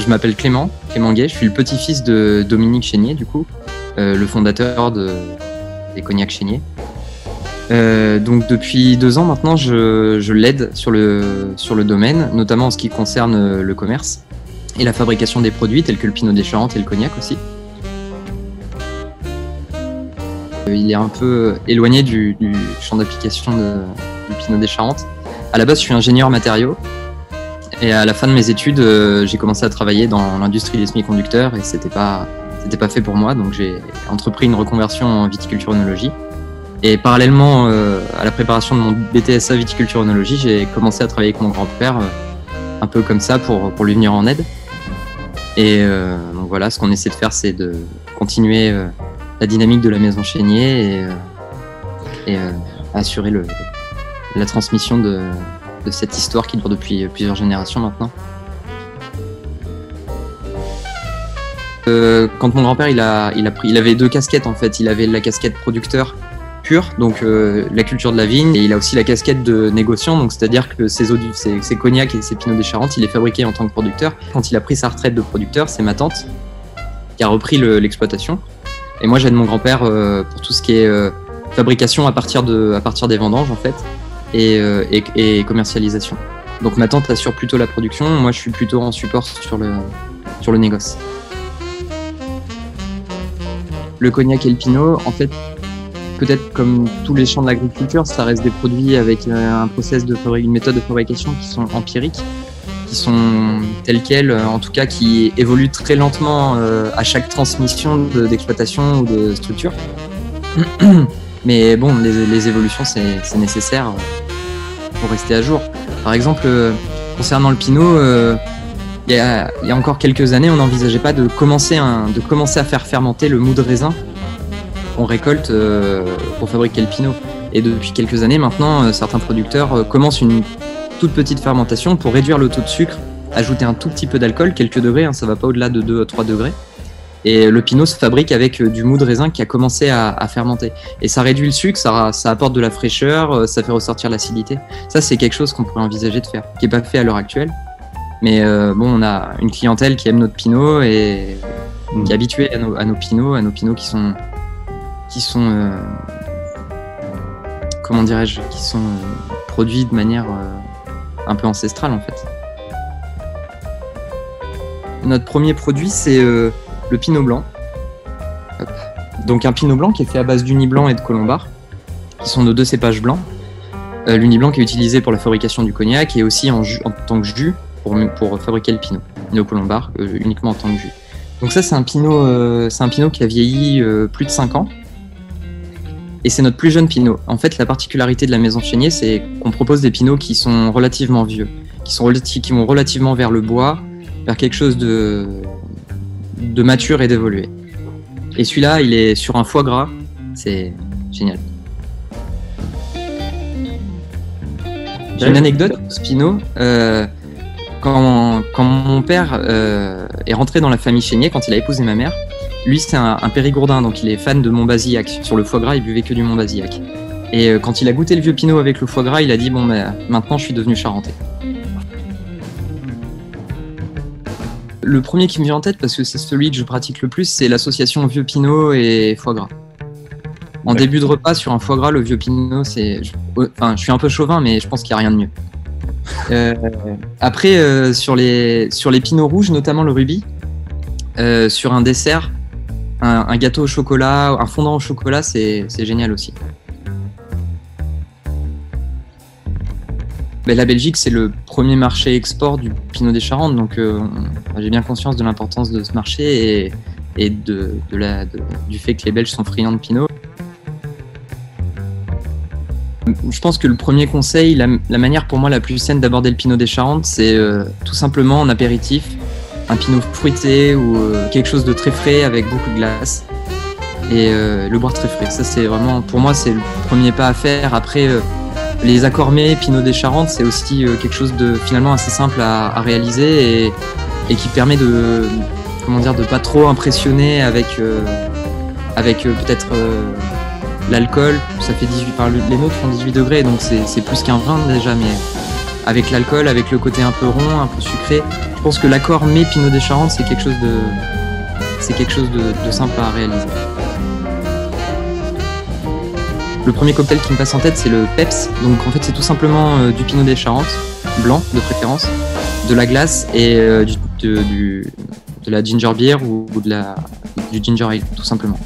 je m'appelle Clément Guet, je suis le petit-fils de Dominique Chénier, du coup, le fondateur des Cognacs Chénier. Donc depuis 2 ans maintenant, je l'aide sur le domaine, notamment en ce qui concerne le commerce et la fabrication des produits tels que le Pinot des Charentes et le cognac aussi. Il est un peu éloigné du champ d'application du Pinot des Charentes. À la base, je suis ingénieur matériaux et à la fin de mes études, j'ai commencé à travailler dans l'industrie des semi-conducteurs et c'était pas fait pour moi, donc j'ai entrepris une reconversion en viticulture-œnologie. Et parallèlement à la préparation de mon BTSA viticulture-œnologie, j'ai commencé à travailler avec mon grand-père un peu comme ça pour lui venir en aide. Et donc voilà, ce qu'on essaie de faire, c'est de continuer la dynamique de la maison Chénier et assurer la transmission de cette histoire qui dure depuis plusieurs générations maintenant. Quand mon grand-père il avait 2 casquettes en fait. Il avait la casquette producteur pur, donc la culture de la vigne, et il a aussi la casquette de négociant, donc c'est-à-dire que ses cognacs et ses pinots des Charentes, il les fabriquait en tant que producteur. Quand il a pris sa retraite de producteur, c'est ma tante qui a repris l'exploitation. Et moi j'aide mon grand-père pour tout ce qui est fabrication à partir des vendanges en fait, et commercialisation. Donc ma tante assure plutôt la production, moi je suis plutôt en support sur le négoce. Le cognac et le pinot, en fait, peut-être comme tous les champs de l'agriculture, ça reste des produits avec une méthode de fabrication qui sont empiriques, qui sont telles quelles, en tout cas qui évoluent très lentement à chaque transmission d'exploitation ou de structure. Mais bon, les évolutions, c'est nécessaire pour rester à jour. Par exemple, concernant le pinot, il y a encore quelques années, on n'envisageait pas de commencer à faire fermenter le mou de raisin qu'on récolte pour fabriquer le pinot. Et depuis quelques années maintenant, certains producteurs commencent une toute petite fermentation pour réduire le taux de sucre, ajouter un tout petit peu d'alcool, quelques degrés, ça va pas au-delà de 2 à 3 degrés. Et le pinot se fabrique avec du mou de raisin qui a commencé à fermenter. Et ça réduit le sucre, ça apporte de la fraîcheur, ça fait ressortir l'acidité. Ça, c'est quelque chose qu'on pourrait envisager de faire, qui n'est pas fait à l'heure actuelle. Mais bon, on a une clientèle qui aime notre pinot et qui est habituée à nos pinots qui sont comment dirais-je, qui sont produits de manière un peu ancestrale en fait. Notre premier produit, c'est le pinot blanc. Hop. Donc un pinot blanc qui est fait à base d'uni blanc et de colombard, qui sont nos 2 cépages blancs. L'uni blanc qui est utilisé pour la fabrication du cognac et aussi en tant que jus pour fabriquer le pinot. Pinot colombard uniquement en tant que jus. Donc ça, c'est un pinot qui a vieilli plus de 5 ans. Et c'est notre plus jeune pinot. En fait, la particularité de la maison Chénier, c'est qu'on propose des pinots qui sont relativement vieux, qui vont relativement vers le bois, vers quelque chose de mature et d'évolué. Et celui-là, il est sur un foie gras, c'est génial. J'ai une anecdote sur ce pinot. Quand mon père est rentré dans la famille Chénier, quand il a épousé ma mère, lui c'est un périgourdin, donc il est fan de Montbazillac. Sur le foie gras, il buvait que du Montbazillac. Et quand il a goûté le vieux pinot avec le foie gras, il a dit bon, maintenant je suis devenu charentais. Le premier qui me vient en tête, parce que c'est celui que je pratique le plus, c'est l'association vieux pinot et foie gras. En début de repas, sur un foie gras, le vieux pinot, je suis un peu chauvin, mais je pense qu'il n'y a rien de mieux. Après, sur les pinots rouges, notamment le rubis, sur un dessert, un gâteau au chocolat, un fondant au chocolat, c'est génial aussi. Mais la Belgique, c'est le premier marché export du Pinot des Charentes, donc j'ai bien conscience de l'importance de ce marché et du fait que les Belges sont friands de Pinot. Je pense que le premier conseil, la manière pour moi la plus saine d'aborder le Pinot des Charentes, c'est tout simplement en apéritif, un Pinot fruité ou quelque chose de très frais avec beaucoup de glace et le boire très frais. Ça, c'est vraiment, pour moi, c'est le premier pas à faire. Après, les accords mets, Pinot des Charentes, c'est aussi quelque chose de finalement assez simple à réaliser et qui permet de pas trop impressionner avec peut-être l'alcool. Ça fait 18, les nôtres font 18 degrés, donc c'est plus qu'un vin déjà, avec l'alcool, avec le côté un peu rond, un peu sucré. Je pense que l'accord mai Pinot des Charentes, c'est quelque chose de simple à réaliser. Le premier cocktail qui me passe en tête, c'est le Peps. Donc en fait, c'est tout simplement du Pinot des Charentes, blanc de préférence, de la glace et de la ginger beer ou du ginger ale, tout simplement.